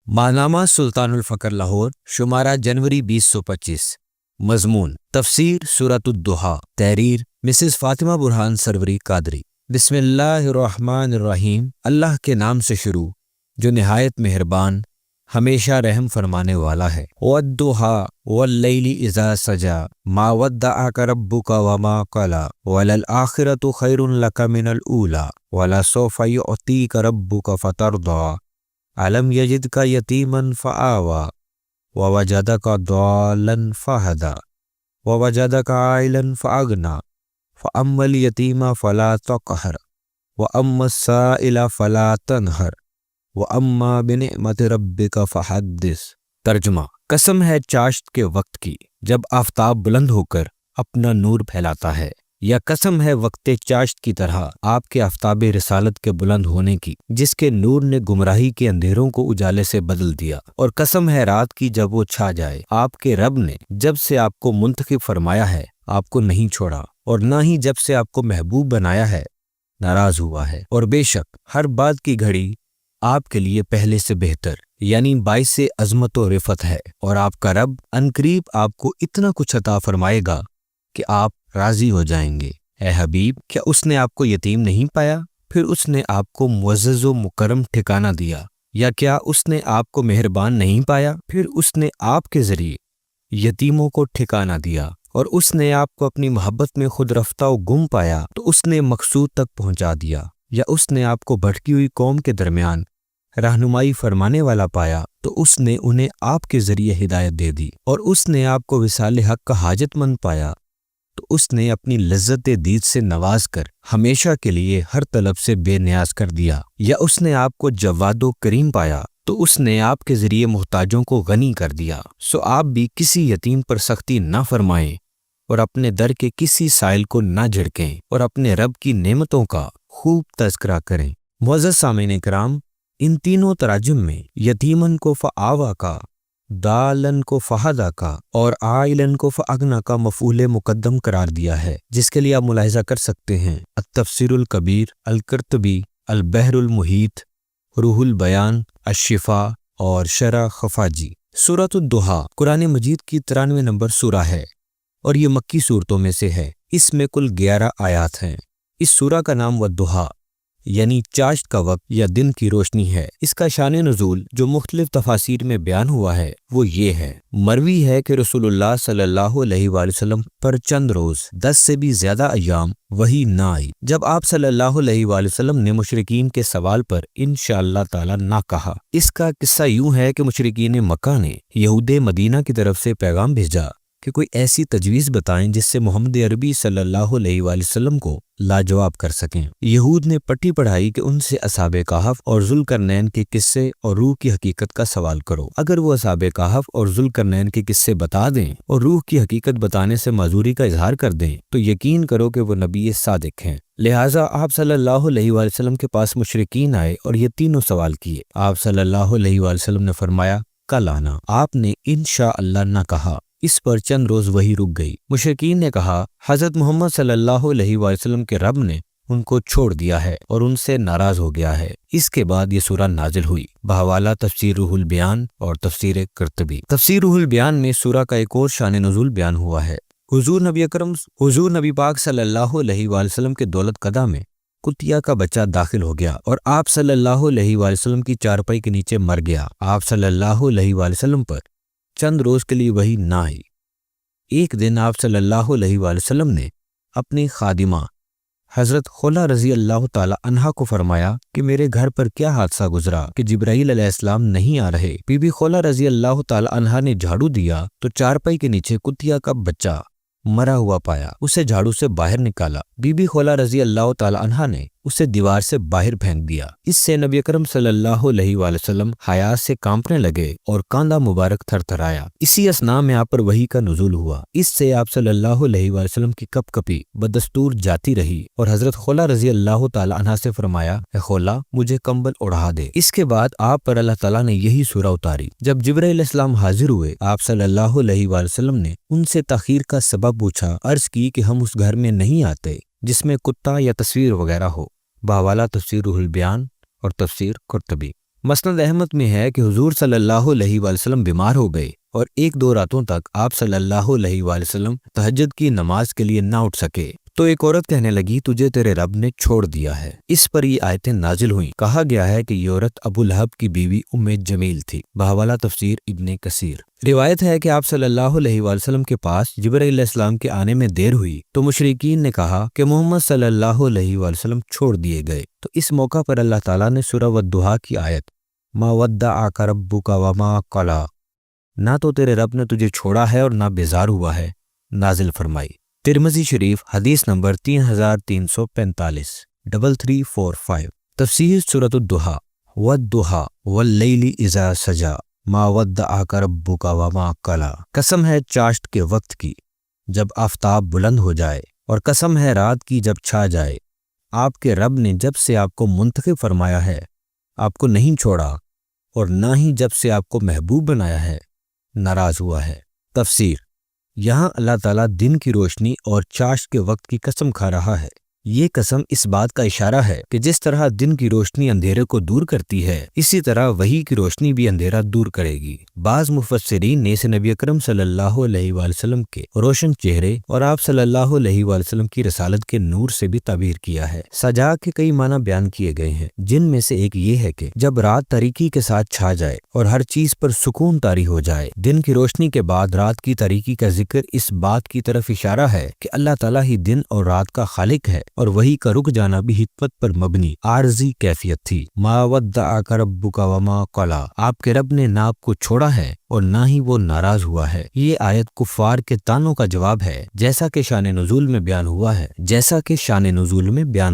ماہنامہ سلطان الفقر لاہور، شمارہ جنوری 2025۔ مضمون: تفسیر سورۃ الضحیٰ۔ تحریر: مسز فاطمہ برہان سروری قادری۔ بسم اللہ الرحمن الرحیم۔ اللہ کے نام سے شروع جو نہایت مہربان، ہمیشہ رحم فرمانے والا ہے۔ والضحیٰ واللیل اذا سجی ما ودعک ربک وما قلی وللآخرۃ خیر لک من الاولی ولسوف یعطیک ربک فترضی الم یجدک یتیما فآوی ووجدک ضالا فہدی ووجدک عائلا فاغنی فاما الیتیم فلا تقہر واما السائل فلا تنہر واما بنعمت ربک فحدث۔ ترجمہ: قسم ہے چاشت کے وقت کی جب آفتاب بلند ہو کر اپنا نور پھیلاتا ہے، یا قسم ہے وقت چاشت کی طرح آپ کے آفتاب رسالت کے بلند ہونے کی جس کے نور نے گمراہی کے اندھیروں کو اجالے سے بدل دیا، اور قسم ہے رات کی جب وہ چھا جائے۔ آپ کے رب نے جب سے آپ کو منتخب فرمایا ہے آپ کو نہیں چھوڑا، اور نہ ہی جب سے آپ کو محبوب بنایا ہے ناراض ہوا ہے، اور بے شک ہر بات کی گھڑی آپ کے لیے پہلے سے بہتر یعنی باعث عظمت و رفعت ہے، اور آپ کا رب عنقریب آپ کو اتنا کچھ عطا فرمائے گا کہ آپ راضی ہو جائیں گے۔ اے حبیب، کیا اس نے آپ کو یتیم نہیں پایا، پھر اس نے آپ کو معزز و مکرم ٹھکانہ دیا؟ یا کیا اس نے آپ کو مہربان نہیں پایا، پھر اس نے آپ کے ذریعے یتیموں کو ٹھکانہ دیا؟ اور اس نے آپ کو اپنی محبت میں خود رفتہ و گم پایا تو اس نے مقصود تک پہنچا دیا؟ یا اس نے آپ کو بھٹکی ہوئی قوم کے درمیان رہنمائی فرمانے والا پایا تو اس نے انہیں آپ کے ذریعے ہدایت دے دی؟ اور اس نے آپ کو وصال حق کا حاجت مند پایا تو اس نے اپنی لذت دید سے نواز کر ہمیشہ کے لیے ہر طلب سے بے نیاز کر دیا؟ یا اس نے آپ کو جواد و کریم پایا تو اس نے آپ کے ذریعے محتاجوں کو غنی کر دیا؟ سو آپ بھی کسی یتیم پر سختی نہ فرمائیں اور اپنے در کے کسی سائل کو نہ جھڑکیں، اور اپنے رب کی نعمتوں کا خوب تذکرہ کریں۔ معزز سامعین کرام، ان تینوں تراجم میں یتیمن کو فآویٰ کا، دالن کو فہدیٰ کا اور عائلن کو فاغنیٰ کا مفعول مقدم قرار دیا ہے، جس کے لیے آپ ملاحظہ کر سکتے ہیں التفسیر الکبیر، القرطبی، البحر المحیط، روح البیان، الشفاء اور شرح خفاجی۔ سورۃ الضحیٰ قرآن مجید کی 93 نمبر سورہ ہے اور یہ مکی صورتوں میں سے ہے۔ اس میں کل 11 آیات ہیں۔ اس سورہ کا نام والضحیٰ یعنی چاشت کا وقت یا دن کی روشنی ہے۔ اس کا شان نزول جو مختلف تفاسیر میں بیان ہوا ہے وہ یہ ہے۔ مروی ہے کہ رسول اللہ صلی اللہ علیہ وآلہ وسلم پر چند روز 10 سے بھی زیادہ ایام وحی نہ آئی۔ جب آپ صلی اللہ علیہ وآلہ وسلم نے مشرکین کے سوال پر انشاءاللہ تعالی نہ کہا۔ اس کا قصہ یوں ہے کہ مشرکین مکہ نے یہود مدینہ کی طرف سے پیغام بھیجا کہ کوئی ایسی تجویز بتائیں جس سے محمد عربی صلی اللہ علیہ وآلہ وسلم کو لاجواب کر سکیں۔ یہود نے پٹی پڑھائی کہ ان سے اصحاب کہف اور ذوالقرنین کے قصے اور روح کی حقیقت کا سوال کرو۔ اگر وہ اصحاب کہف اور ذوالقرنین کے قصے بتا دیں اور روح کی حقیقت بتانے سے معذوری کا اظہار کر دیں تو یقین کرو کہ وہ نبی صادق ہیں۔ لہٰذا آپ صلی اللہ علیہ وآلہ وسلم کے پاس مشرکین آئے اور یہ تینوں سوال کیے۔ آپ صلی اللہ علیہ وآلہ وسلم نے فرمایا کل آنا۔ آپ نے انشاءاللہ نہ کہا۔ اس پر چند روز وہی رک گئی۔ مشرکین نے کہا حضرت محمد صلی اللہ علیہ وآلہ وسلم کے رب نے ان کو چھوڑ دیا ہے اور ان سے ناراض ہو گیا ہے۔ اس کے بعد یہ سورہ نازل ہوئی بحوالہ تفسیر روح البیان اور تفسیر قرطبی۔ تفسیر روح البیان میں سورہ کا ایک اور شان نزول بیان ہوا ہے۔ حضور نبی پاک صلی اللہ علیہ وآلہ وسلم کے دولت قدہ میں کتیا کا بچہ داخل ہو گیا اور آپ صلی اللہ علیہ وآلہ وسلم کی چارپائی کے نیچے مر گیا۔ آپ صلی اللہ علیہ وآلہ وسلم پر چند روز کے لیے وحی نہ آئی۔ ایک دن آپ صلی اللہ علیہ وآلہ وسلم نے اپنی خادمہ حضرت خولہ رضی اللہ تعالی عنہا کو فرمایا کہ میرے گھر پر کیا حادثہ گزرا کہ جبرائیل علیہ السلام نہیں آ رہے۔ بی بی خولہ رضی اللہ تعالی عنہا نے جھاڑو دیا تو چارپائی کے نیچے کتیا کا بچہ مرا ہوا پایا۔ اسے جھاڑو سے باہر نکالا۔ بی بی خولہ رضی اللہ تعالی عنہا نے اسے دیوار سے باہر پھینک دیا۔ اس سے نبی اکرم صلی اللہ علیہ وآلہ وسلم حیا سے کانپنے لگے اور کاندھا مبارک تھر تھرایا۔ اسی اثناء میں آپ پر وحی کا نزول ہوا۔ اس سے آپ صلی اللہ علیہ وآلہ وسلم کی کپ کپی بدستور جاتی رہی اور حضرت خولہ رضی اللہ تعالی عنہا سے فرمایا اے خولہ مجھے کمبل اڑا دے۔ اس کے بعد آپ پر اللہ تعالیٰ نے یہی سورہ اتاری۔ جب جبرائیل علیہ السلام حاضر ہوئے آپ صلی اللہ علیہ وآلہ وسلم نے ان سے تاخیر کا سبب پوچھا۔ عرض کی کہ ہم اس گھر میں نہیں آتے جس میں کتا یا تصویر وغیرہ ہو۔ بحوالہ تفسیر روح البیان اور تفسیر قرطبی۔ مسند احمد میں ہے کہ حضور صلی اللہ علیہ وآلہ وسلم بیمار ہو گئے اور 1-2 راتوں تک آپ صلی اللہ علیہ وآلہ وسلم تہجد کی نماز کے لیے نہ اٹھ سکے تو ایک عورت کہنے لگی تجھے تیرے رب نے چھوڑ دیا ہے۔ اس پر یہ آیتیں نازل ہوئیں۔ کہا گیا ہے کہ یہ عورت ابو لہب کی بیوی ام جمیل تھی۔ بحوالہ تفسیر ابن کثیر۔ روایت ہے کہ آپ صلی اللہ علیہ وآلہ وسلم کے پاس جبرائیل علیہ السلام کے آنے میں دیر ہوئی تو مشرکین نے کہا کہ محمد صلی اللہ علیہ وآلہ وسلم چھوڑ دیے گئے، تو اس موقع پر اللہ تعالیٰ نے سورہ والضحیٰ کی آیت ما ودعک ربک وما قلی، نہ تو تیرے رب نے تجھے چھوڑا ہے اور نہ بیزار ہوا ہے، نازل فرمائی۔ ترمذی شریف حدیث نمبر 3345 3345۔ تفسیر سورۃ الضحیٰ والضحیٰ واللیل اذا سجی ما ودعک ربک وما قلی۔ قسم ہے چاشت کے وقت کی جب آفتاب بلند ہو جائے، اور قسم ہے رات کی جب چھا جائے، آپ کے رب نے جب سے آپ کو منتخب فرمایا ہے آپ کو نہیں چھوڑا، اور نہ ہی جب سے آپ کو محبوب بنایا ہے ناراض ہوا ہے۔ تفسیر، یہاں اللہ تعالیٰ دن کی روشنی اور چاشت کے وقت کی قسم کھا رہا ہے۔ یہ قسم اس بات کا اشارہ ہے کہ جس طرح دن کی روشنی اندھیرے کو دور کرتی ہے، اسی طرح وحی کی روشنی بھی اندھیرا دور کرے گی۔ بعض مفسرین نے اسے نبی اکرم صلی اللہ علیہ وآلہ وسلم کے روشن چہرے اور آپ صلی اللہ علیہ وآلہ وسلم کی رسالت کے نور سے بھی تعبیر کیا ہے۔ سجا کے کئی معنی بیان کیے گئے ہیں، جن میں سے ایک یہ ہے کہ جب رات تاریکی کے ساتھ چھا جائے اور ہر چیز پر سکون طاری ہو جائے۔ دن کی روشنی کے بعد رات کی تاریکی کا ذکر اس بات کی طرف اشارہ ہے کہ اللہ تعالیٰ ہی دن اور رات کا خالق ہے، اور وہی کا رک جانا بھی حکمت پر مبنی عارضی کیفیت تھی۔ ما ودعک ربک وما قلی، آپ کے رب نے نہ آپ کو چھوڑا ہے اور نہ ہی وہ ناراض ہوا ہے۔ یہ آیت کفار کے طعنوں کا جواب ہے، جیسا کہ شان نزول میں بیان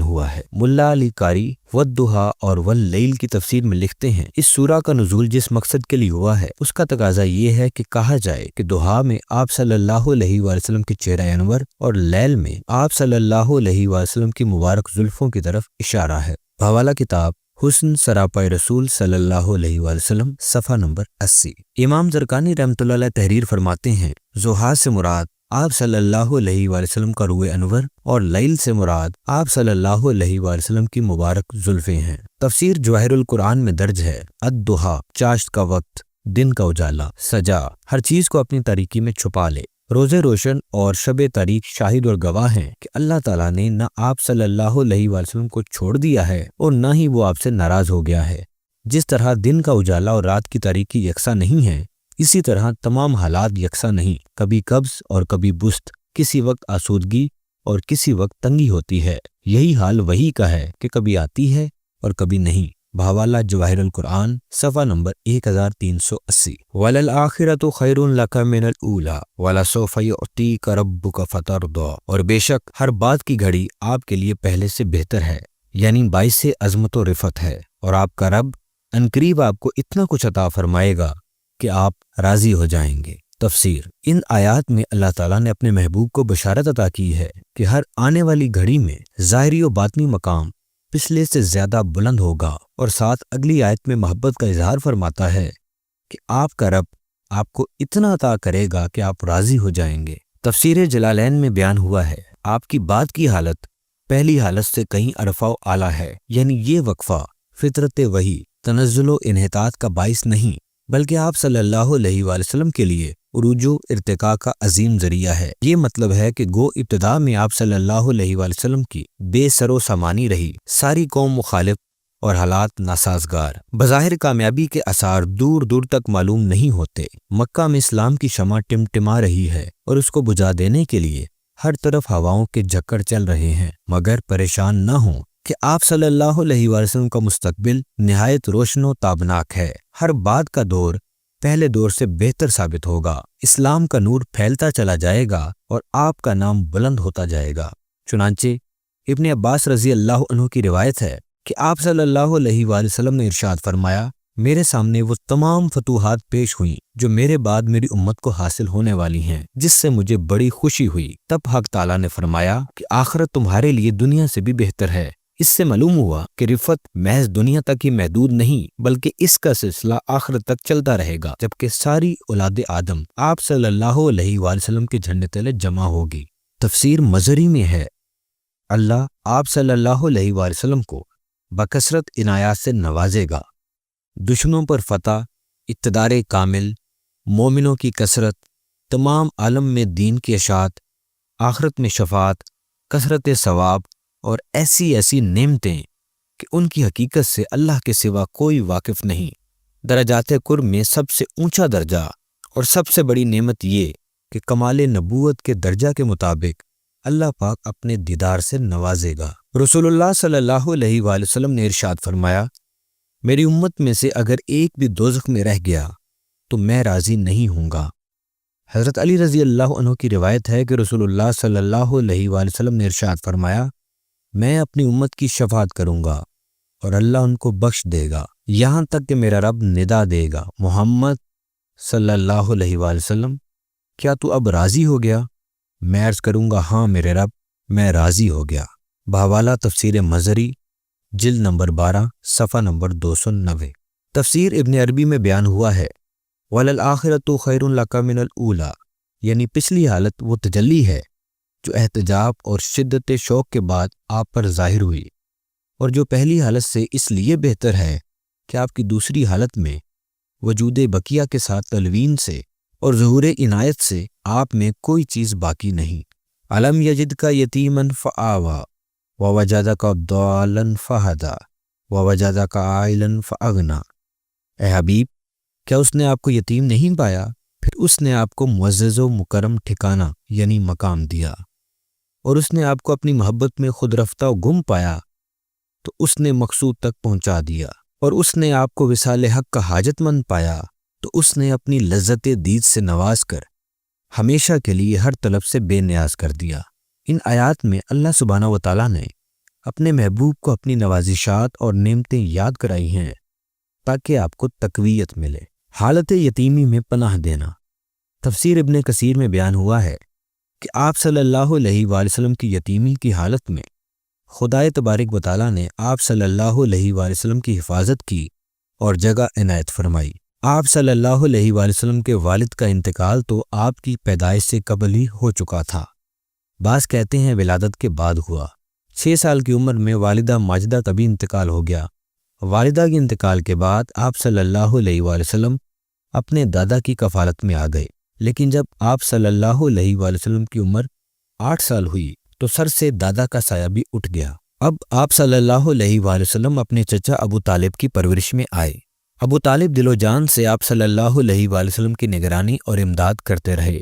ہوا ہے۔ ملا علی قاری والضحیٰ اور واللیل کی تفسیر میں لکھتے ہیں، اس سورہ کا نزول جس مقصد کے لیے ہوا ہے اس کا تقاضا یہ ہے کہ کہا جائے کہ ضحیٰ میں آپ صلی اللہ علیہ وآلہ وسلم کے چہرہ انور اور لیل میں آپ صلی اللہ علیہ وآلہ وسلم کی مبارک زلفوں کی طرف اشارہ ہے۔ حوالہ کتاب حسن سراپائے رسول صلی اللہ علیہ وآلہ وسلم، صفحہ نمبر 80۔ امام زرقانی رحمۃ اللہ علیہ تحریر فرماتے ہیں، ضحیٰ سے مراد آپ صلی اللہ علیہ وآلہ وسلم کا روئے انور، اور لیل سے مراد آپ صلی اللہ علیہ وآلہ وسلم کی مبارک زلفیں ہیں۔ تفسیر جواہر القرآن میں درج ہے، الضحیٰ چاشت کا وقت، دن کا اجالا، سجا ہر چیز کو اپنی تاریکی میں چھپا لے۔ روزے روشن اور شب تاریک شاہد اور گواہ ہیں کہ اللہ تعالیٰ نے نہ آپ صلی اللہ علیہ وآلہ وسلم کو چھوڑ دیا ہے اور نہ ہی وہ آپ سے ناراض ہو گیا ہے۔ جس طرح دن کا اجالا اور رات کی تاریکی یکساں نہیں ہے، اسی طرح تمام حالات یکساں نہیں، کبھی قبض اور کبھی بسط، کسی وقت آسودگی اور کسی وقت تنگی ہوتی ہے۔ یہی حال وحی کا ہے کہ کبھی آتی ہے اور کبھی نہیں۔ بحوالہ جواہر القرآن، صفحہ نمبر 1380۔ وَلَلْآخِرَةُ خَيْرٌ لَكَ مِنَ الْأُولَىٰ وَلَسَوْفَ يُعْطِيكَ رَبُّكَ فَتَرْضَىٰ، اور بے شک ہر بات کی گھڑی آپ کے لیے پہلے سے بہتر ہے، یعنی باعث عظمت و رفعت ہے، اور آپ کا رب عنقریب آپ کو اتنا کچھ عطا فرمائے گا کہ آپ راضی ہو جائیں گے۔ تفسیر، ان آیات میں اللہ تعالیٰ نے اپنے محبوب کو بشارت عطا کی ہے کہ ہر آنے والی گھڑی میں ظاہری و باطنی مقام پچھلے سے زیادہ بلند ہوگا، اور ساتھ اگلی آیت میں محبت کا اظہار فرماتا ہے کہ آپ کا رب آپ کو اتنا عطا کرے گا کہ آپ راضی ہو جائیں گے۔ تفسیر جلالین میں بیان ہوا ہے، آپ کی بات کی حالت پہلی حالت سے کہیں ارفع و اعلیٰ ہے، یعنی یہ وقفہ فطرت وحی، تنزل و انحطاط کا باعث نہیں، بلکہ آپ صلی اللہ علیہ وآلہ وسلم کے لیے عروج و ارتقاء کا عظیم ذریعہ ہے۔ یہ مطلب ہے کہ گو ابتدا میں آپ صلی اللہ علیہ وآلہ وسلم کی بے سر و سامانی رہی، ساری قوم مخالف اور حالات ناسازگار، بظاہر کامیابی کے آثار دور دور تک معلوم نہیں ہوتے۔ مکہ میں اسلام کی شمع ٹمٹما رہی ہے اور اس کو بجھا دینے کے لیے ہر طرف ہواؤں کے جھکڑ چل رہے ہیں، مگر پریشان نہ ہوں کہ آپ صلی اللہ علیہ وآلہ وسلم کا مستقبل نہایت روشن و تابناک ہے۔ ہر بات کا دور پہلے دور سے بہتر ثابت ہوگا، اسلام کا نور پھیلتا چلا جائے گا اور آپ کا نام بلند ہوتا جائے گا۔ چنانچہ ابن عباس رضی اللہ عنہ کی روایت ہے کہ آپ صلی اللہ علیہ وآلہ وسلم نے ارشاد فرمایا، میرے سامنے وہ تمام فتوحات پیش ہوئیں جو میرے بعد میری امت کو حاصل ہونے والی ہیں، جس سے مجھے بڑی خوشی ہوئی۔ تب حق تعالیٰ نے فرمایا کہ آخرت تمہارے لیے دنیا سے بھی بہتر ہے۔ اس سے معلوم ہوا کہ رفعت محض دنیا تک ہی محدود نہیں، بلکہ اس کا سلسلہ آخرت تک چلتا رہے گا، جبکہ ساری اولاد آدم آپ صلی اللہ علیہ وآلہ وسلم کے جھنڈے تلے جمع ہوگی۔ تفسیر مظہری میں ہے، اللہ آپ صلی اللہ علیہ وآلہ وسلم کو بکثرت عنایات سے نوازے گا، دشمنوں پر فتح، اقتدار کامل، مومنوں کی کثرت، تمام عالم میں دین کی اشاعت، آخرت میں شفاعت، کثرت ثواب اور ایسی ایسی نعمتیں کہ ان کی حقیقت سے اللہ کے سوا کوئی واقف نہیں۔ درجات قرب میں سب سے اونچا درجہ اور سب سے بڑی نعمت یہ کہ کمال نبوت کے درجہ کے مطابق اللہ پاک اپنے دیدار سے نوازے گا۔ رسول اللہ صلی اللہ علیہ وآلہ وسلم نے ارشاد فرمایا، میری امت میں سے اگر ایک بھی دوزخ میں رہ گیا تو میں راضی نہیں ہوں گا۔ حضرت علی رضی اللہ عنہ کی روایت ہے کہ رسول اللہ صلی اللہ علیہ وآلہ وسلم نے ارشاد فرمایا، میں اپنی امت کی شفاعت کروں گا اور اللہ ان کو بخش دے گا یہاں تک کہ میرا رب ندا دے گا، محمد صلی اللہ علیہ وآلہ وسلم کیا تو اب راضی ہو گیا؟ میں عرض کروں گا ہاں میرے رب، میں راضی ہو گیا۔ بحوالہ تفسیر مظہری، جلد نمبر 12، صفحہ نمبر 290۔ تفسیر ابن عربی میں بیان ہوا ہے، وَلَلْآخِرَةُ خَيْرٌ لَكَ مِنَ الْأُولَى، یعنی پچھلی حالت وہ تجلی ہے جو احتجاب اور شدت شوق کے بعد آپ پر ظاہر ہوئی، اور جو پہلی حالت سے اس لیے بہتر ہے کہ آپ کی دوسری حالت میں وجود بقیہ کے ساتھ تلوین سے اور ظہور عنایت سے آپ میں کوئی چیز باقی نہیں۔ الم یجدک یتیما فآوی ووجدک ضالا فہدی ووجدک عائلا فاغنی۔ اے حبیب، کیا اس نے آپ کو یتیم نہیں پایا، پھر اس نے آپ کو معزز و مکرم ٹھکانہ یعنی مقام دیا، اور اس نے آپ کو اپنی محبت میں خود رفتہ و گم پایا تو اس نے مقصود تک پہنچا دیا، اور اس نے آپ کو وصال حق کا حاجت مند پایا تو اس نے اپنی لذت دید سے نواز کر ہمیشہ کے لیے ہر طلب سے بے نیاز کر دیا۔ ان آیات میں اللہ سبحانہ و تعالیٰ نے اپنے محبوب کو اپنی نوازشات اور نعمتیں یاد کرائی ہیں تاکہ آپ کو تقویت ملے۔ حالت یتیمی میں پناہ دینا۔ تفسیر ابن کثیر میں بیان ہوا ہے کہ آپ صلی اللہ علیہ وآلہ وسلم کی یتیمی کی حالت میں خدائے تبارک و تعالیٰ نے آپ صلی اللہ علیہ وآلہ وسلم کی حفاظت کی اور جگہ عنایت فرمائی۔ آپ صلی اللہ علیہ وآلہ وسلم کے والد کا انتقال تو آپ کی پیدائش سے قبل ہی ہو چکا تھا، بعض کہتے ہیں ولادت کے بعد ہوا۔ 6 سال کی عمر میں والدہ ماجدہ کا بھی انتقال ہو گیا۔ والدہ کے انتقال کے بعد آپ صلی اللہ علیہ وآلہ وسلم اپنے دادا کی کفالت میں آ گئے، لیکن جب آپ صلی اللہ علیہ وآلہ وسلم کی عمر 8 سال ہوئی تو سر سے دادا کا سایہ بھی اٹھ گیا۔ اب آپ صلی اللہ علیہ وآلہ وسلم اپنے چچا ابو طالب کی پرورش میں آئے۔ ابو طالب دل و جان سے آپ صلی اللہ علیہ وآلہ وسلم کی نگرانی اور امداد کرتے رہے،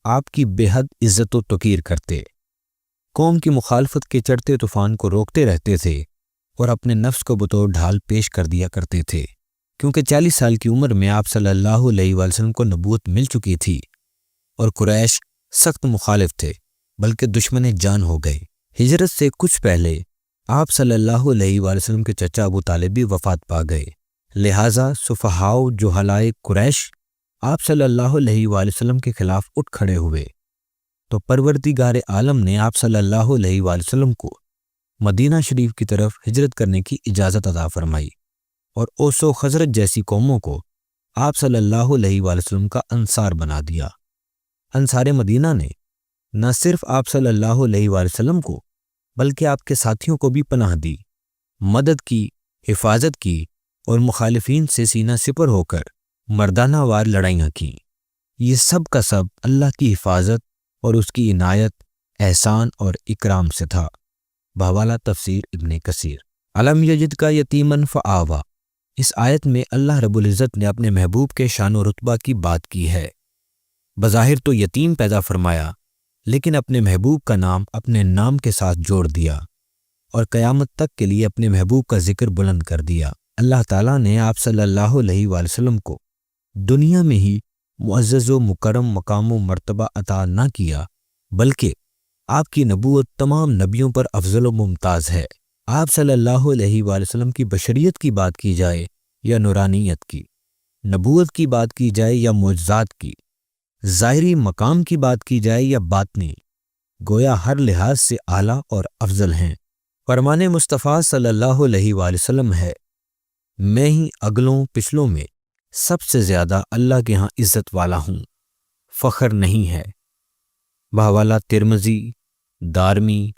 آپ کی بے حد عزت و توقیر کرتے، قوم کی مخالفت کے چڑھتے طوفان کو روکتے رہتے تھے اور اپنے نفس کو بطور ڈھال پیش کر دیا کرتے تھے، کیونکہ 40 سال کی عمر میں آپ صلی اللہ علیہ وآلہ وسلم کو نبوت مل چکی تھی اور قریش سخت مخالف تھے، بلکہ دشمن جان ہو گئے۔ ہجرت سے کچھ پہلے آپ صلی اللہ علیہ وآلہ وسلم کے چچا ابو طالب بھی وفات پا گئے، لہٰذا صفہاء و جہلائے قریش آپ صلی اللہ علیہ وآلہ وسلم کے خلاف اٹھ کھڑے ہوئے، تو پروردگار عالم نے آپ صلی اللہ علیہ وآلہ وسلم کو مدینہ شریف کی طرف ہجرت کرنے کی اجازت عطا فرمائی، اور اوس و خزرج جیسی قوموں کو آپ صلی اللہ علیہ وآلہ وسلم کا انصار بنا دیا۔ انصار مدینہ نے نہ صرف آپ صلی اللہ علیہ وآلہ وسلم کو بلکہ آپ کے ساتھیوں کو بھی پناہ دی، مدد کی، حفاظت کی، اور مخالفین سے سینہ سپر ہو کر مردانہ وار لڑائیاں کیں۔ یہ سب کا سب اللہ کی حفاظت اور اس کی عنایت، احسان اور اکرام سے تھا۔ بحوالہ تفسیر ابن کثیر۔ الم یجدک یتیما فآوی، اس آیت میں اللہ رب العزت نے اپنے محبوب کے شان و رتبہ کی بات کی ہے۔ بظاہر تو یتیم پیدا فرمایا، لیکن اپنے محبوب کا نام اپنے نام کے ساتھ جوڑ دیا اور قیامت تک کے لیے اپنے محبوب کا ذکر بلند کر دیا۔ اللہ تعالیٰ نے آپ صلی اللہ علیہ وآلہ وسلم کو دنیا میں ہی معزز و مکرم مقام و مرتبہ عطا نہ کیا، بلکہ آپ کی نبوت تمام نبیوں پر افضل و ممتاز ہے۔ آپ صلی اللہ علیہ وآلہ وسلم کی بشریت کی بات کی جائے یا نورانیت کی، نبوت کی بات کی جائے یا معجزات کی، ظاہری مقام کی بات کی جائے یا باطنی، گویا ہر لحاظ سے اعلیٰ اور افضل ہیں۔ فرمان مصطفیٰ صلی اللہ علیہ وآلہ وسلم ہے، میں ہی اگلوں پچھلوں میں سب سے زیادہ اللہ کے ہاں عزت والا ہوں، فخر نہیں ہے۔ بحوالہ ترمذی، دارمی،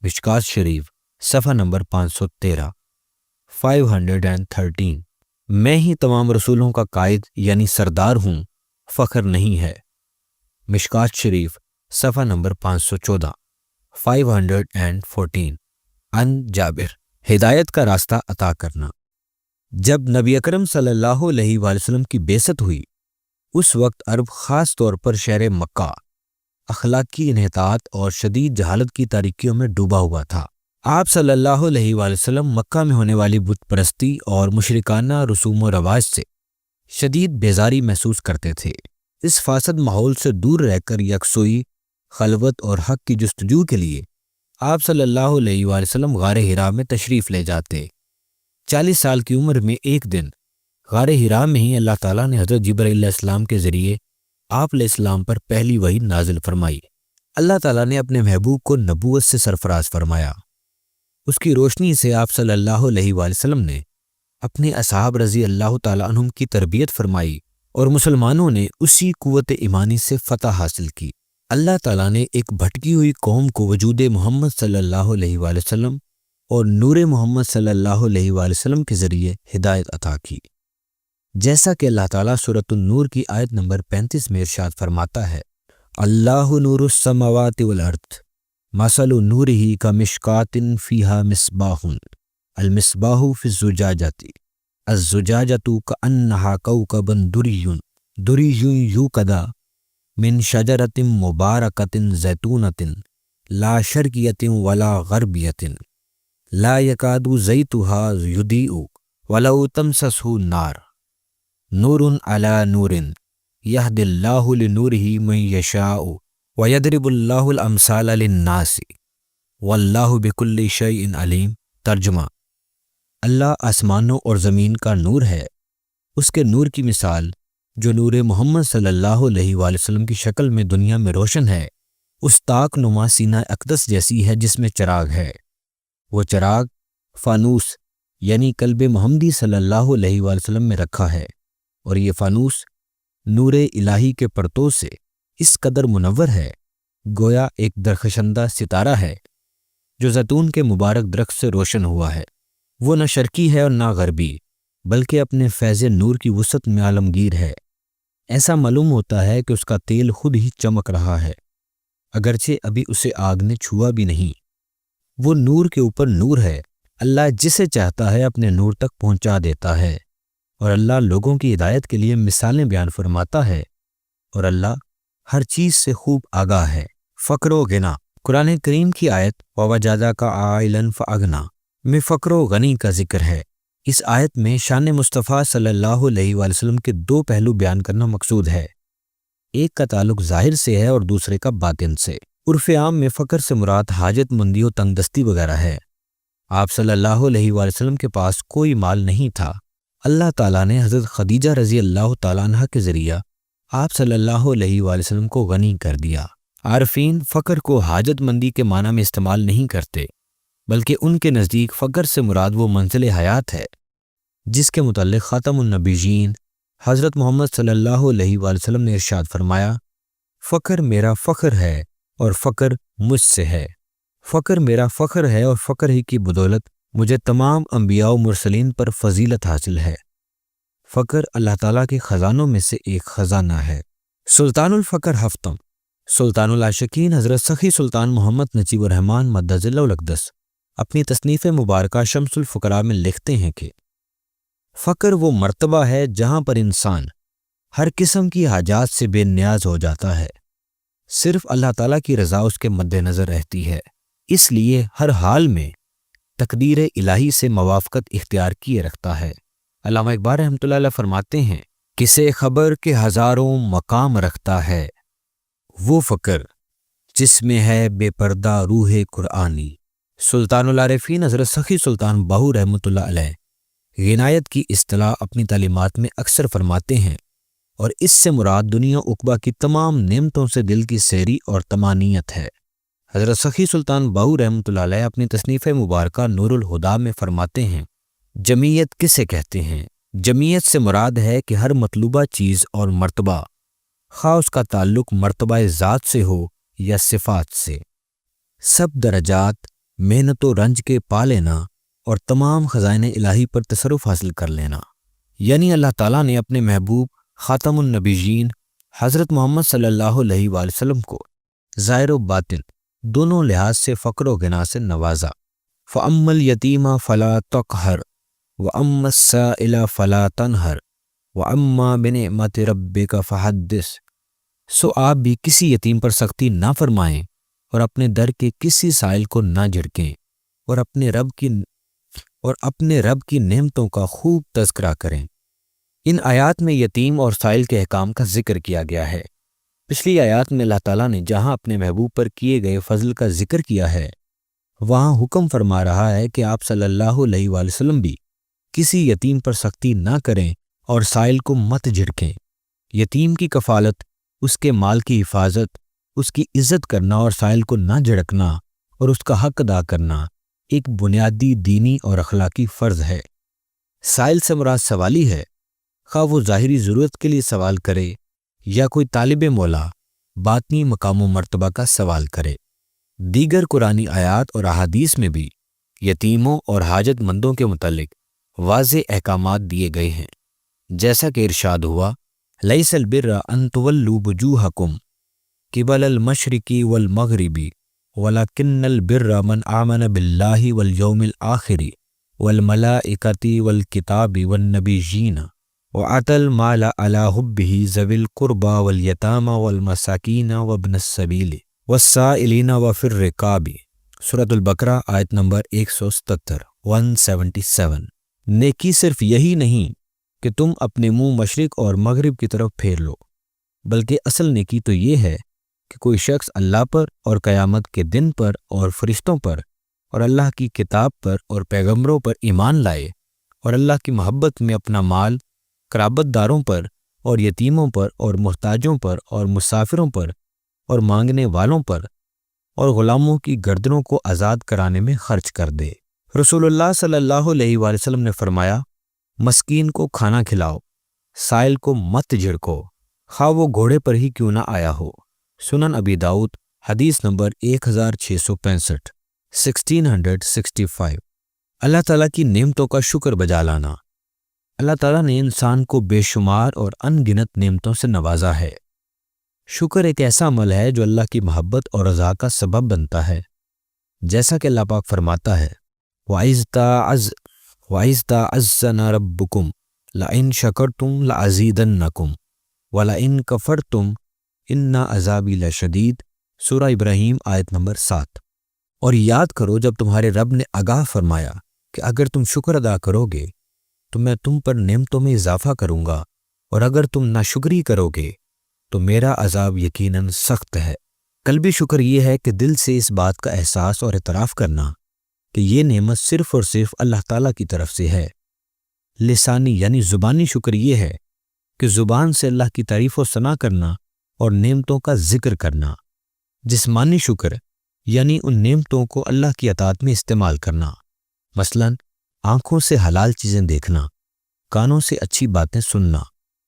مشکات شریف، صفحہ نمبر 513، 513۔ میں ہی تمام رسولوں کا قائد یعنی سردار ہوں، فخر نہیں ہے۔ مشکات شریف صفحہ نمبر 514 514۔ ان جابر، ہدایت کا راستہ عطا کرنا۔ جب نبی اکرم صلی اللہ علیہ وآلہ وسلم کی بعثت ہوئی، اس وقت عرب خاص طور پر شہر مکہ اخلاقی انحطاط اور شدید جہالت کی تاریکیوں میں ڈوبا ہوا تھا۔ آپ صلی اللہ علیہ وآلہ وسلم مکہ میں ہونے والی بت پرستی اور مشرکانہ رسوم و رواج سے شدید بیزاری محسوس کرتے تھے۔ اس فاسد ماحول سے دور رہ کر یکسوئی، خلوت اور حق کی جستجو کے لیے آپ صلی اللہ علیہ وآلہ وسلم غار حرا میں تشریف لے جاتے۔ 40 سال کی عمر میں ایک دن غار حرا میں ہی اللہ تعالیٰ نے حضرت جبرائیل علیہ السلام کے ذریعے آپ علیہ السلام پر پہلی وحی نازل فرمائی۔ اللہ تعالیٰ نے اپنے محبوب کو نبوت سے سرفراز فرمایا۔ اس کی روشنی سے آپ صلی اللہ علیہ وآلہ وسلم نے اپنے اصحاب رضی اللہ تعالیٰ عنہم کی تربیت فرمائی اور مسلمانوں نے اسی قوت ایمانی سے فتح حاصل کی۔ اللہ تعالیٰ نے ایک بھٹکی ہوئی قوم کو وجود محمد صلی اللہ علیہ وآلہ وسلم اور نور محمد صلی اللہ علیہ وآلہ وسلم کے ذریعے ہدایت عطا کی، جیسا کہ اللہ تعالیٰ سورۃ النور کی آیت نمبر 35 میں ارشاد فرماتا ہے، اللہ نور السماوات والارض مثل نورہ کمشکاۃ فیہا مصباح المصباح فی الزجاجۃ الزجاجۃ کأنہا کوکب دری دری یوقد من شجرۃ مبارکۃ زیتونۃ لا شرقیۃ ولا غربیۃ لا یکاد زیتھا یضیء ولو تمسسہ نار نور علی نور یہدی اللہ لنورہ من یشاء ویضرب اللہ الامثال للناس واللہ بکل شیء علیم۔ ترجمہ: اللہ آسمانوں اور زمین کا نور ہے، اس کے نور کی مثال جو نور محمد صلی اللہ علیہ وآلہ وسلم کی شکل میں دنیا میں روشن ہے، اس طاق نما سینہ اقدس جیسی ہے جس میں چراغ ہے۔ وہ چراغ فانوس یعنی قلب محمدی صلی اللہ علیہ وآلہ وسلم میں رکھا ہے، اور یہ فانوس نور الہی کے پرتو سے اس قدر منور ہے گویا ایک درخشندہ ستارہ ہے جو زیتون کے مبارک درخت سے روشن ہوا ہے۔ وہ نہ شرقی ہے اور نہ غربی، بلکہ اپنے فیض نور کی وسعت میں عالمگیر ہے۔ ایسا معلوم ہوتا ہے کہ اس کا تیل خود ہی چمک رہا ہے، اگرچہ ابھی اسے آگ نے چھوا بھی نہیں۔ وہ نور کے اوپر نور ہے، اللہ جسے چاہتا ہے اپنے نور تک پہنچا دیتا ہے، اور اللہ لوگوں کی ہدایت کے لیے مثالیں بیان فرماتا ہے، اور اللہ ہر چیز سے خوب آگاہ ہے۔ فقر و غنا، قرآن کریم کی آیت وَوَجَدَكَ عَائِلًا فَأَغْنَىٰ میں فقر و غنی کا ذکر ہے۔ اس آیت میں شان مصطفیٰ صلی اللہ علیہ وآلہ وسلم کے دو پہلو بیان کرنا مقصود ہے، ایک کا تعلق ظاہر سے ہے اور دوسرے کا باطن سے۔ عرف عام میں فقر سے مراد حاجت مندی و تنگ دستی وغیرہ ہے۔ آپ صلی اللہ علیہ وآلہ وسلم کے پاس کوئی مال نہیں تھا۔ اللہ تعالیٰ نے حضرت خدیجہ رضی اللہ تعالیٰ عنہ کے ذریعہ آپ صلی اللہ علیہ وآلہ وسلم کو غنی کر دیا۔ عارفین فقر کو حاجت مندی کے معنی میں استعمال نہیں کرتے، بلکہ ان کے نزدیک فقر سے مراد وہ منزل حیات ہے جس کے متعلق خاتم النبیین حضرت محمد صلی اللہ علیہ وآلہ وسلم نے ارشاد فرمایا، فقر میرا فخر ہے اور فقر مجھ سے ہے۔ فقر میرا فخر ہے اور فقر ہی کی بدولت مجھے تمام انبیاء و مرسلین پر فضیلت حاصل ہے۔ فقر اللہ تعالیٰ کے خزانوں میں سے ایک خزانہ ہے۔ سلطان الفقر ہفتم سلطان العاشقین حضرت سخی سلطان محمد نجیب الرحمن مدظ اللہ الاقدس اپنی تصنیف مبارکہ شمس الفقراء میں لکھتے ہیں کہ فقر وہ مرتبہ ہے جہاں پر انسان ہر قسم کی حاجات سے بے نیاز ہو جاتا ہے، صرف اللہ تعالیٰ کی رضا اس کے مد نظر رہتی ہے، اس لیے ہر حال میں تقدیر الہی سے موافقت اختیار کیے رکھتا ہے۔ علامہ اقبال رحمۃ اللہ علیہ فرماتے ہیں، کسے خبر کے ہزاروں مقام رکھتا ہے وہ فقر جس میں ہے بے پردہ روح قرآنی۔ سلطان العارفین حضرت سخی سلطان باہو رحمۃ اللہ علیہ غنایت کی اصطلاح اپنی تعلیمات میں اکثر فرماتے ہیں، اور اس سے مراد دنیا عقبہ کی تمام نعمتوں سے دل کی سیری اور طمانینت ہے۔ حضرت سخی سلطان باہو رحمۃ اللہ علیہ اپنی تصنیف مبارکہ نور الہدیٰ میں فرماتے ہیں، جمعیت کسے کہتے ہیں؟ جمعیت سے مراد ہے کہ ہر مطلوبہ چیز اور مرتبہ، خواہ اس کا تعلق مرتبہ ذات سے ہو یا صفات سے، سب درجات محنت و رنج کے پا لینا اور تمام خزائن الہی پر تصرف حاصل کر لینا۔ یعنی اللہ تعالیٰ نے اپنے محبوب خاتم النبیین حضرت محمد صلی اللہ علیہ وآلہ وسلم کو ظاہر و باطن دونوں لحاظ سے فقر و غنا سے نوازا۔ فَأَمَّا الْيَتِيمَ فَلَا تَقْهَرْ وَأَمَّا السَّائِلَ فَلَا تَنْهَرْ وَأَمَّا بِنِعْمَتِ رَبِّكَ فَحَدِّثْ۔ سو آپ بھی کسی یتیم پر سختی نہ فرمائیں اور اپنے در کے کسی سائل کو نہ جھڑکیں، اور اپنے رب کی نعمتوں کا خوب تذکرہ کریں۔ ان آیات میں یتیم اور سائل کے احکام کا ذکر کیا گیا ہے۔ پچھلی آیات میں اللہ تعالیٰ نے جہاں اپنے محبوب پر کیے گئے فضل کا ذکر کیا ہے، وہاں حکم فرما رہا ہے کہ آپ صلی اللہ علیہ وآلہ وسلم بھی کسی یتیم پر سختی نہ کریں اور سائل کو مت جھڑکیں۔ یتیم کی کفالت، اس کے مال کی حفاظت، اس کی عزت کرنا اور سائل کو نہ جھڑکنا اور اس کا حق ادا کرنا ایک بنیادی دینی اور اخلاقی فرض ہے۔ سائل سے مراد سوالی ہے، خواہ وہ ظاہری ضرورت کے لیے سوال کرے یا کوئی طالب مولا باطنی مقام و مرتبہ کا سوال کرے۔ دیگر قرآنی آیات اور احادیث میں بھی یتیموں اور حاجت مندوں کے متعلق واضح احکامات دیے گئے ہیں، جیسا کہ ارشاد ہوا لیس البر ان تولوا وجوہکم قبل المشرق والمغرب ولکن البر من آمن باللہ والیوم الآخر والملائکۃ والکتاب والنبیین وآتى المال على حبه ذوي القربى واليتامى والمساکین وابن السبیل والسائلین وفی الرقاب۔ سورۃ البقرہ آیت نمبر 177۔ نیکی صرف یہی نہیں کہ تم اپنے منہ مشرق اور مغرب کی طرف پھیر لو، بلکہ اصل نیکی تو یہ ہے کہ کوئی شخص اللہ پر اور قیامت کے دن پر اور فرشتوں پر اور اللہ کی کتاب پر اور پیغمبروں پر ایمان لائے اور اللہ کی محبت میں اپنا مال قرابت داروں پر اور یتیموں پر اور محتاجوں پر اور مسافروں پر اور مانگنے والوں پر اور غلاموں کی گردنوں کو آزاد کرانے میں خرچ کر دے۔ رسول اللہ صلی اللہ علیہ وآلہ وسلم نے فرمایا، مسکین کو کھانا کھلاؤ، سائل کو مت جھڑکو، خواہ وہ گھوڑے پر ہی کیوں نہ آیا ہو۔ سنن ابی داؤد حدیث نمبر 1665۔ 1665۔ اللہ تعالیٰ کی نعمتوں کا شکر بجا لانا۔ اللہ تعالیٰ نے انسان کو بے شمار اور ان گنت نعمتوں سے نوازا ہے۔ شکر ایک ایسا عمل ہے جو اللہ کی محبت اور رضا کا سبب بنتا ہے، جیسا کہ اللہ پاک فرماتا ہے وَإِذْ تَعَذَّنَ رَبُّكُمْ لَئِن شَكَرْتُمْ لَأَزِيدَنَّكُمْ وَلَئِن كَفَرْتُمْ إِنَّ عَذَابِي لَشَدِيدٌ۔ سورہ ابراہیم آیت نمبر 7۔ اور یاد کرو جب تمہارے رب نے آگاہ فرمایا کہ اگر تم شکر ادا کرو گے تو میں تم پر نعمتوں میں اضافہ کروں گا، اور اگر تم ناشکری کرو گے تو میرا عذاب یقیناً سخت ہے۔ قلبی شکر یہ ہے کہ دل سے اس بات کا احساس اور اعتراف کرنا کہ یہ نعمت صرف اور صرف اللہ تعالیٰ کی طرف سے ہے۔ لسانی یعنی زبانی شکر یہ ہے کہ زبان سے اللہ کی تعریف و ثنا کرنا اور نعمتوں کا ذکر کرنا۔ جسمانی شکر یعنی ان نعمتوں کو اللہ کی اطاعت میں استعمال کرنا، مثلاً آنکھوں سے حلال چیزیں دیکھنا، کانوں سے اچھی باتیں سننا،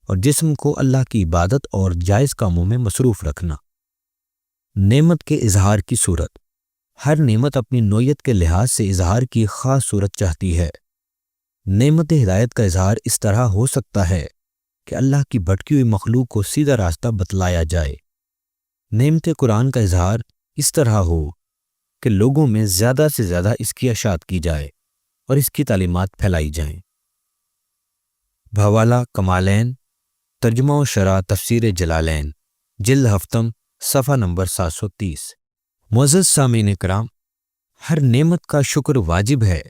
اور جسم کو اللہ کی عبادت اور جائز کاموں میں مصروف رکھنا۔ نعمت کے اظہار کی صورت۔ ہر نعمت اپنی نوعیت کے لحاظ سے اظہار کی خاص صورت چاہتی ہے۔ نعمت ہدایت کا اظہار اس طرح ہو سکتا ہے کہ اللہ کی بھٹکی ہوئی مخلوق کو سیدھا راستہ بتلایا جائے۔ نعمت قرآن کا اظہار اس طرح ہو کہ لوگوں میں زیادہ سے زیادہ اس کی اشاعت کی جائے اور اس کی تعلیمات پھیلائی جائیں۔ بحوالہ کمالین، ترجمہ و شرح تفسیر جلالین، جلد ہفتم، صفحہ نمبر 730۔ معزز سامعین کرام، ہر نعمت کا شکر واجب ہے،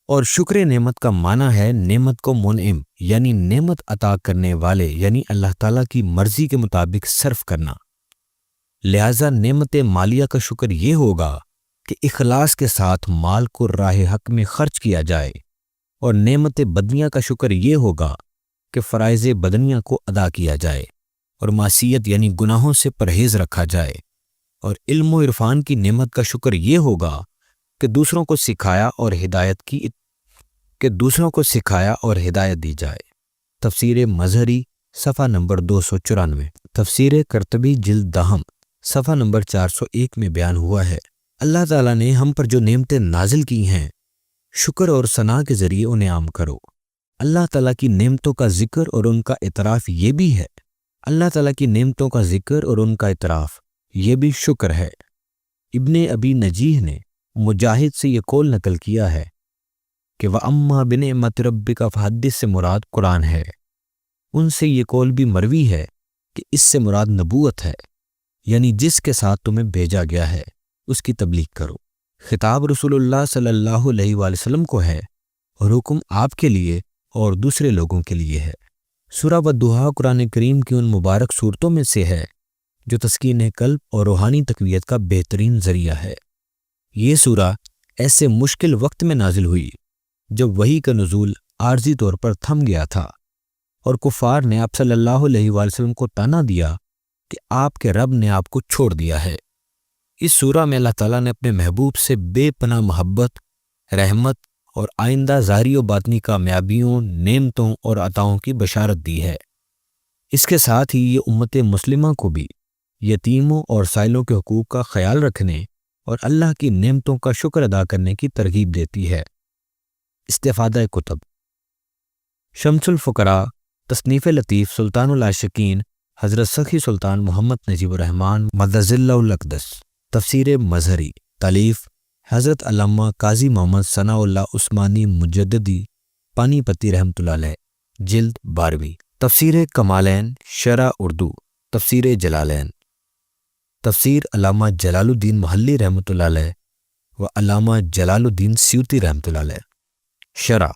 اور شکر نعمت کا معنی ہے نعمت کو منعم یعنی نعمت عطا کرنے والے یعنی اللہ تعالیٰ کی مرضی کے مطابق صرف کرنا۔ لہٰذا نعمت مالیہ کا شکر یہ ہوگا کہ اخلاص کے ساتھ مال کو راہ حق میں خرچ کیا جائے، اور نعمت بدنیہ کا شکر یہ ہوگا کہ فرائض بدنیہ کو ادا کیا جائے اور معصیت یعنی گناہوں سے پرہیز رکھا جائے، اور علم و عرفان کی نعمت کا شکر یہ ہوگا کہ دوسروں کو سکھایا اور ہدایت دی جائے۔ تفسیر مظہری صفحہ نمبر 294۔ تفسیر قرطبی جلد دہم صفحہ نمبر 401 میں بیان ہوا ہے، اللہ تعالیٰ نے ہم پر جو نعمتیں نازل کی ہیں، شکر اور ثنا کے ذریعے انہیں عام کرو۔ اللہ تعالیٰ کی نعمتوں کا ذکر اور ان کا اعتراف یہ بھی ہے، اللہ تعالیٰ کی نعمتوں کا ذکر اور ان کا اعتراف یہ بھی شکر ہے۔ ابن ابی نجیح نے مجاہد سے یہ قول نقل کیا ہے کہ وَأَمَّا بِنِعْمَةِ رَبِّكَ فَحَدِّثْ سے مراد قرآن ہے۔ ان سے یہ قول بھی مروی ہے کہ اس سے مراد نبوت ہے، یعنی جس کے ساتھ تمہیں بھیجا گیا ہے اس کی تبلیغ کرو۔ خطاب رسول اللہ صلی اللہ علیہ وآلہ وسلم کو ہے اور حکم آپ کے لیے اور دوسرے لوگوں کے لیے ہے۔ سورہ والضحیٰ قرآن کریم کی ان مبارک صورتوں میں سے ہے جو تسکین قلب اور روحانی تقویت کا بہترین ذریعہ ہے۔ یہ سورہ ایسے مشکل وقت میں نازل ہوئی جب وحی کا نزول عارضی طور پر تھم گیا تھا اور کفار نے آپ صلی اللہ علیہ وآلہ وسلم کو طعنہ دیا کہ آپ کے رب نے آپ کو چھوڑ دیا ہے۔ اس سورہ میں اللہ تعالیٰ نے اپنے محبوب سے بے پناہ محبت، رحمت اور آئندہ ظاہری و باطنی کامیابیوں، نعمتوں اور عطاؤں کی بشارت دی ہے۔ اس کے ساتھ ہی یہ امت مسلمہ کو بھی یتیموں اور سائلوں کے حقوق کا خیال رکھنے اور اللہ کی نعمتوں کا شکر ادا کرنے کی ترغیب دیتی ہے۔ استفادہ کتب: شمس الفقراء تصنیف لطیف سلطان العاشقین حضرت سخی سلطان محمد نجیب الرحمن مدظ اللہ الاقدس۔ تفسیر مظہری تالیف حضرت علامہ قاضی محمد ثناء اللہ عثمانی مجددی پانی پتی رحمۃ اللہ علیہ، جلد 12۔ تفسیر کمالین شرح اردو، تفسیر جلالین، تفسیر علامہ جلال الدین محلی رحمۃ اللہ علیہ و علامہ جلال الدین سیوطی رحمۃ اللہ علیہ۔ شرح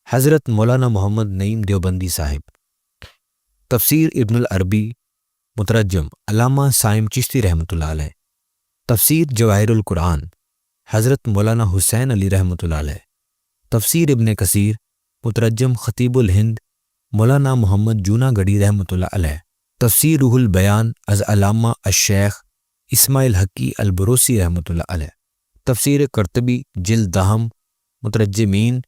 حضرت مولانا محمد نعیم دیوبندی صاحب۔ تفسیر ابن العربی مترجم علامہ سائم چشتی رحمۃ اللہ علیہ۔ تفسیر جواہر القرآن حضرت مولانا حسین علی رحمۃ اللہ علیہ۔ تفسیر ابن کثیر مترجم خطیب الہند مولانا محمد جونا گڑھی رحمۃ اللہ علیہ۔ تفسیر روح البیان از علامہ الشیخ اسماعیل حقی البروسی رحمۃ اللہ علیہ۔ تفسیر قرطبی جلد 10 مترجمین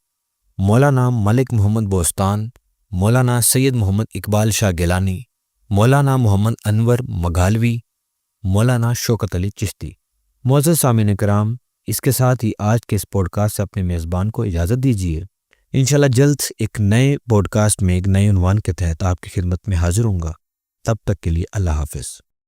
مولانا ملک محمد بوستان، مولانا سید محمد اقبال شاہ گیلانی، مولانا محمد انور مگھالوی، مولانا شوکت علی چشتی۔ معزز سامعین کرام، اس کے ساتھ ہی آج کے اس پوڈ کاسٹ سے اپنے میزبان کو اجازت دیجیے۔ انشاءاللہ جلد ایک نئے پوڈ کاسٹ میں ایک نئے عنوان کے تحت آپ کی خدمت میں حاضر ہوں گا۔ تب تک کے لیے اللہ حافظ۔